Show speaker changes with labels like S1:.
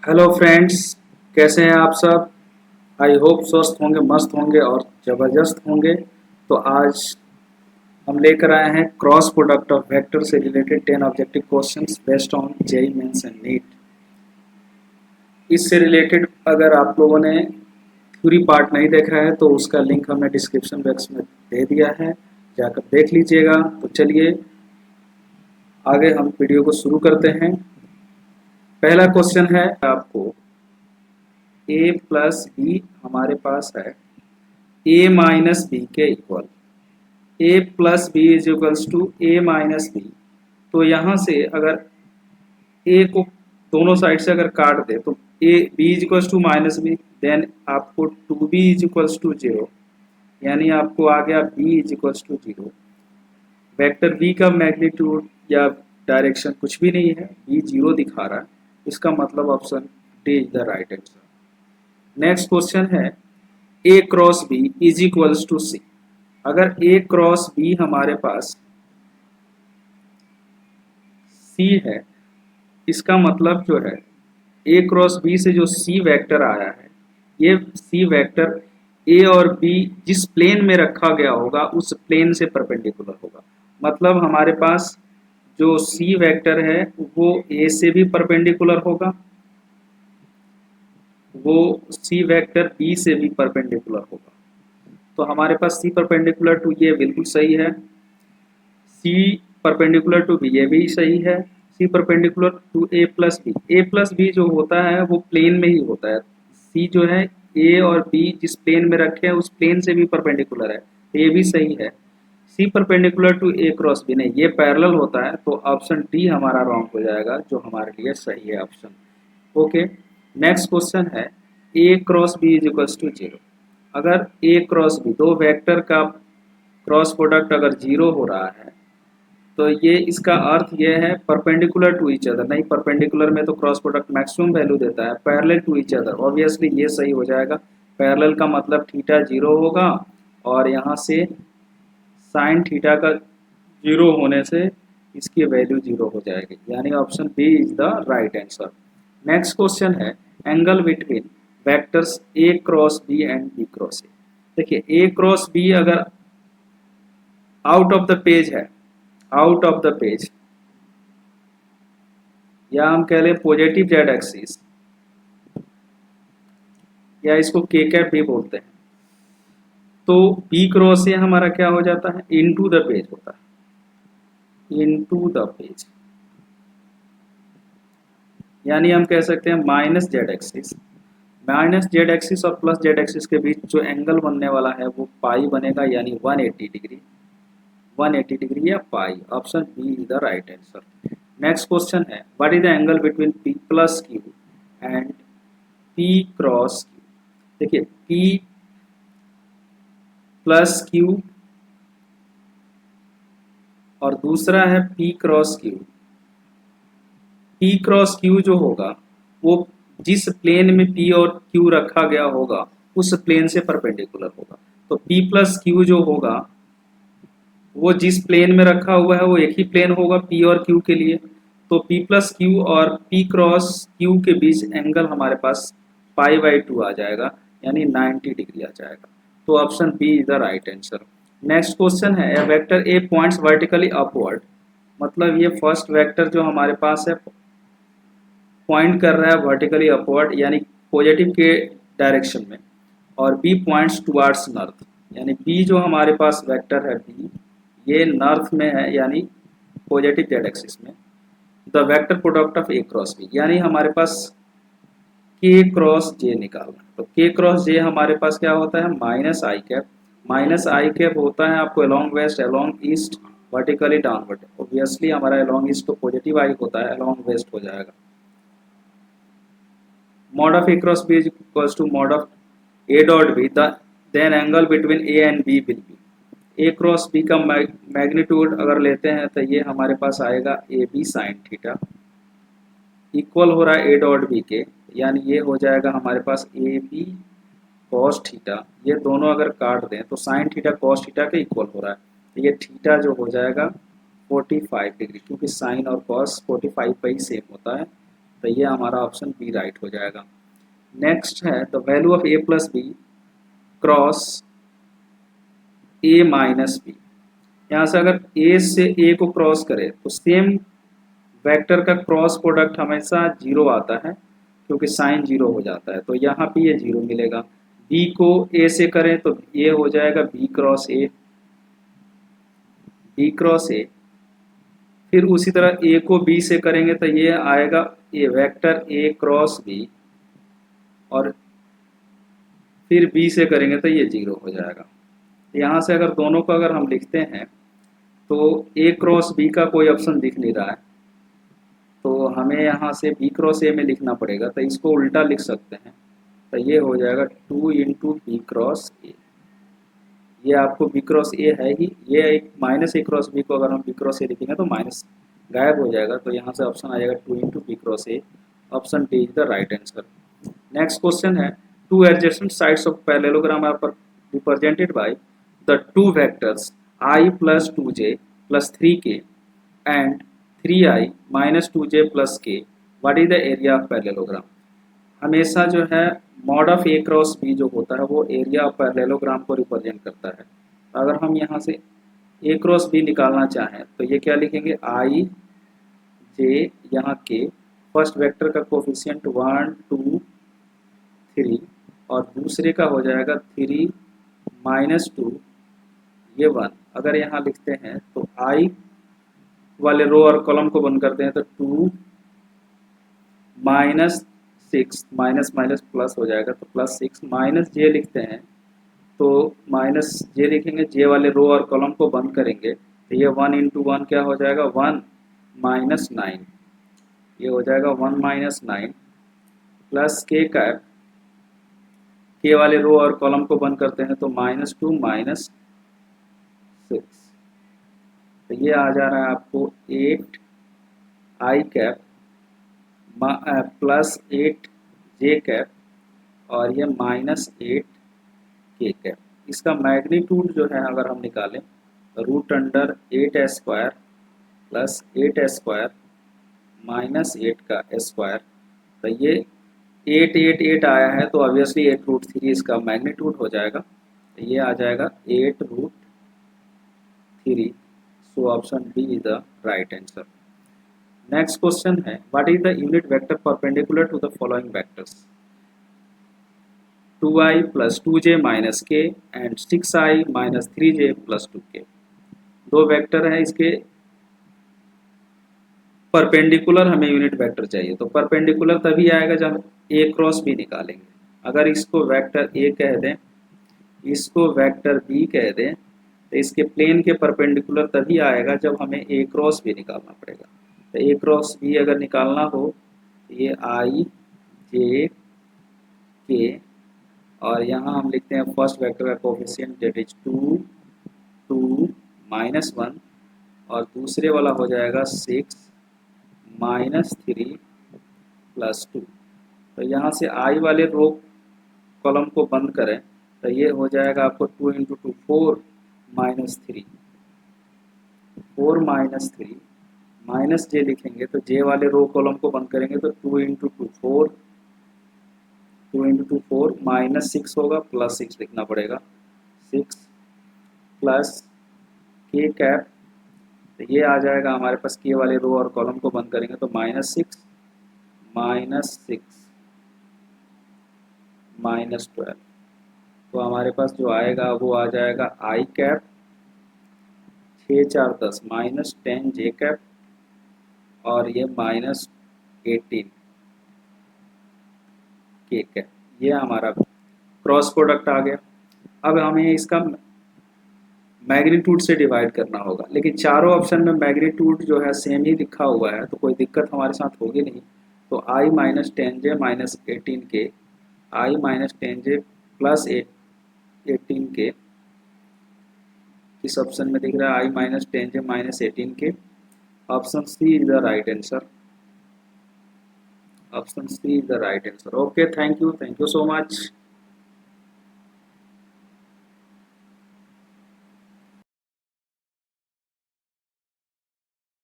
S1: Hello friends, कैसे हैं आप सब। आई होप स्वस्थ होंगे, मस्त होंगे और ज़बरदस्त होंगे। तो आज हम लेकर आए हैं क्रॉस प्रोडक्ट ऑफ वेक्टर से related 10 objective questions based on JEE mains and NEET. इससे रिलेटेड अगर आप लोगों ने थ्योरी पार्ट नहीं देखा है तो उसका लिंक हमने डिस्क्रिप्शन बॉक्स में दे दिया है, जाकर देख लीजिएगा। तो चलिए आगे हम वीडियो को शुरू करते हैं। पहला क्वेश्चन है आपको, ए प्लस बी हमारे पास है ए माइनस बी के equal. A plus B is equals to A minus B. तो यहाँ से अगर ए को दोनों साइड से अगर काट दे तो A B is equals to minus B, then आपको two B is equals to zero, यानी आपको आ गया B is equals to zero. Vector B का मैग्नीट्यूड या डायरेक्शन कुछ भी नहीं है, बी जीरो दिखा रहा है। इसका मतलब option D is the right answer. Next question है A cross B is equals to C. अगर ए क्रॉस बी हमारे पास सी है, इसका मतलब जो है ए क्रॉस बी से जो सी वेक्टर आया है, ये सी वेक्टर ए और बी जिस प्लेन में रखा गया होगा उस प्लेन से परपेंडिकुलर होगा। मतलब हमारे पास जो सी वेक्टर है वो ए से भी परपेंडिकुलर होगा, वो सी वेक्टर बी से भी परपेंडिकुलर होगा। तो हमारे पास सी परपेंडिकुलर टू ये बिल्कुल सही है, सी परपेंडिकुलर टू बी ये भी सही है, C perpendicular to A plus B. A plus B जो होता है वो प्लेन में ही होता है। सी जो है ए और बी जिस प्लेन में रखे हैं उस प्लेन से भी परपेंडिकुलर है, तो ये भी सही है। C perpendicular to A cross B नहीं, ये पैरेलल होता है, तो ऑप्शन डी हमारा रॉन्ग हो जाएगा, जो हमारे लिए सही है ऑप्शन। ओके, नेक्स्ट क्वेश्चन है A cross B is equals to zero. अगर ए क्रॉस बी दो वेक्टर का क्रॉस प्रोडक्ट अगर जीरो हो रहा है तो ये इसका अर्थ ये है परपेंडिकुलर टू ईच अदर नहीं, परपेंडिकुलर में तो क्रॉस प्रोडक्ट मैक्सिमम वैल्यू देता है, parallel to each other obviously ये सही हो जाएगा। पैरेलल का मतलब थीटा जीरो होगा और यहाँ से साइन थीटा का जीरो होने से इसकी वैल्यू जीरो हो जाएगी, यानी option B is the right answer. Next question है angle between vectors A cross B and B cross A. देखिए ए क्रॉस बी अगर आउट ऑफ द पेज है, आउट ऑफ द पेज या हम कह लें पॉजिटिव जेड एक्सिस, या इसको के कैप भी बोलते हैं, तो बी क्रॉस ए हमारा क्या हो जाता है, इनटू द पेज होता है, इनटू द पेज, यानी हम कह सकते हैं minus Z axis. Minus Z axis और प्लस जेड एक्सिस के बीच जो एंगल बनने वाला है वो पाई बनेगा, यानी 180 डिग्री, 180 डिग्री या pi. Option B is the right answer. Next question है what is the angle between P plus Q and P cross Q. देखिए पी प्लस क्यू और दूसरा है P cross Q. P cross Q जो होगा वो जिस प्लेन में पी और क्यू रखा गया होगा उस प्लेन से परपेंडिकुलर होगा। तो पी प्लस क्यू जो होगा वो जिस प्लेन में रखा हुआ है वो एक ही प्लेन होगा पी और क्यू के लिए। तो पी प्लस क्यू और पी क्रॉस क्यू के बीच एंगल हमारे पास पाई बाई टू आ जाएगा, यानी 90 डिग्री आ जाएगा। तो option B is the right answer. Next question है a vector A points vertically upward. मतलब ये फर्स्ट वेक्टर जो हमारे पास है पॉइंट कर रहा है वर्टिकली अपवर्ड, यानी पॉजिटिव के डायरेक्शन में, और बी पॉइंट्स टुवार्ड्स नॉर्थ, यानी बी जो हमारे पास वेक्टर है बी ये नॉर्थ में है, यानी पॉजिटिव जेड एक्सिस में। The vector product of A cross B, यानी हमारे पास के क्रॉस जे निकालना। तो के क्रॉस जे हमारे पास क्या होता है, minus I cap. Minus I cap होता है आपको along west, along east, vertically downward. Obviously हमारा अलोंग ईस्ट तो पॉजिटिव आई होता है, अलोंग वेस्ट हो जाएगा। mod of a cross b is equals to mod of a dot b, then angle between a and b will be। a cross b का magnitude अगर लेते हैं तो ये हमारे पास आएगा A B sine theta, equal हो रहा है ए डॉट बी के, यानी ये हो जाएगा हमारे पास ए बी कॉस थीटा। ये दोनों अगर काट दें तो साइन थीटा कॉस थीटा के इक्वल हो रहा है, तो ये थीटा जो हो जाएगा 45 डिग्री, क्योंकि साइन और कॉस 45 पे ही सेम होता है। तो ये हमारा ऑप्शन बी राइट हो जाएगा। नेक्स्ट है the value of A plus B cross A minus B. यहाँ से अगर ए से ए को क्रॉस करे तो सेम वेक्टर का क्रॉस प्रोडक्ट हमेशा जीरो आता है, क्योंकि साइन जीरो हो जाता है, तो यहाँ पे ये जीरो मिलेगा। बी को ए से करें तो ये हो जाएगा B cross A, B cross A. फिर उसी तरह ए को बी से करेंगे तो ये आएगा ए वेक्टर ए क्रॉस बी, और फिर बी से करेंगे तो ये जीरो हो जाएगा। यहाँ से अगर दोनों को अगर हम लिखते हैं तो ए क्रॉस बी का कोई ऑप्शन दिख नहीं रहा है, तो हमें यहाँ से बी क्रॉस ए में लिखना पड़ेगा, तो इसको उल्टा लिख सकते हैं। तो ये हो जाएगा 2 इंटू बी क्रॉस ए। ये आपको बी क्रॉस ए है ही, ये एक माइनस ए क्रॉस बी को अगर हम बी क्रॉस ए लिखेंगे तो माइनस गायब हो जाएगा, तो यहाँ से ऑप्शन आ जाएगा 2 into B cross A. Option D is the right answer. Next question है two adjacent sides of parallelogram are represented by the two vectors I plus 2j plus 3k and 3i minus 2j plus k. What is the area of parallelogram? हमेशा जो है mod of A cross B जो होता है वो area of parallelogram को represent करता है। तो अगर हम यहाँ से ए क्रॉस बी निकालना चाहें तो ये क्या लिखेंगे आई जे यहाँ के, फर्स्ट वेक्टर का कोफिशिएंट 1 2 3 और दूसरे का हो जाएगा 3 माइनस 2 ये 1। अगर यहाँ लिखते हैं तो आई वाले रो और कॉलम को बंद करते हैं तो 2 माइनस 6 माइनस माइनस प्लस हो जाएगा, तो प्लस 6 माइनस जे लिखते हैं तो माइनस जे लिखेंगे, जे वाले रो और कॉलम को बंद करेंगे तो ये 1 इंटू 1 क्या हो जाएगा 1 माइनस 9, ये हो जाएगा 1 माइनस 9 प्लस के कैप, के वाले रो और कॉलम को बंद करते हैं तो माइनस 2 माइनस 6, तो ये आ जा रहा है आपको 8 आई कैप प्लस 8 जे कैप और ये माइनस 8 के कैप। इसका मैग्नीट्यूड जो है अगर हम निकालें तो root under 8 square plus 8 square minus 8 का स्क्वायर, तो ये 8 8 8 आया है तो ऑब्वियसली 8 रूट 3 इसका मैग्नीट्यूड हो जाएगा, तो ये आ जाएगा 8 root 3। So option D is the right answer. Next question है what is the unit vector perpendicular to the following vectors 2i plus 2j minus K and 6i minus 3j plus 2k। दो vector है, इसके perpendicular हमें unit vector चाहिए, तो perpendicular तभी आएगा जब ए क्रॉस बी निकालेंगे। अगर इसको वेक्टर ए कह दें, इसको वेक्टर बी कह दें, तो इसके प्लेन के परपेंडिकुलर तभी आएगा जब हमें ए क्रॉस बी निकालना पड़ेगा। तो ए क्रॉस बी अगर निकालना हो तो ये आई जे के, और यहाँ हम लिखते हैं फर्स्ट वेक्टर का कोफिशिएंट डेट इज 2 2 माइनस 1 और दूसरे वाला हो जाएगा 6 माइनस 3 प्लस 2। तो यहाँ से आई वाले रो कॉलम को बंद करें तो ये हो जाएगा आपको 2 इंटू 2 4 माइनस 3 4 माइनस 3 माइनस जे लिखेंगे तो जे वाले रो कॉलम को बंद करेंगे तो 2 इंटू 2 4 2 इंटू 2 4 माइनस 6 होगा प्लस 6 लिखना पड़ेगा 6 प्लस के कैप, तो ये आ जाएगा हमारे पास के वाले रो और कॉलम को बंद करेंगे तो माइनस 6 माइनस 12, तो हमारे पास जो आएगा वो आ जाएगा आई कैप 6 4 10 माइनस 10 जे कैप और ये माइनस 18 के कैप। ये हमारा क्रॉस प्रोडक्ट आ गया। अब हमें इसका मैग्नीट्यूड से डिवाइड करना होगा, लेकिन चारों ऑप्शन में मैग्नीट्यूड जो है सेम ही लिखा हुआ है तो कोई दिक्कत हमारे साथ होगी नहीं। तो I minus 10j minus 18k, I minus 10j plus 18k, इस ऑप्शन में दिख रहा है I minus 10j minus 18k। Option C is the right answer, option C is the right answer. Okay, thank you so much.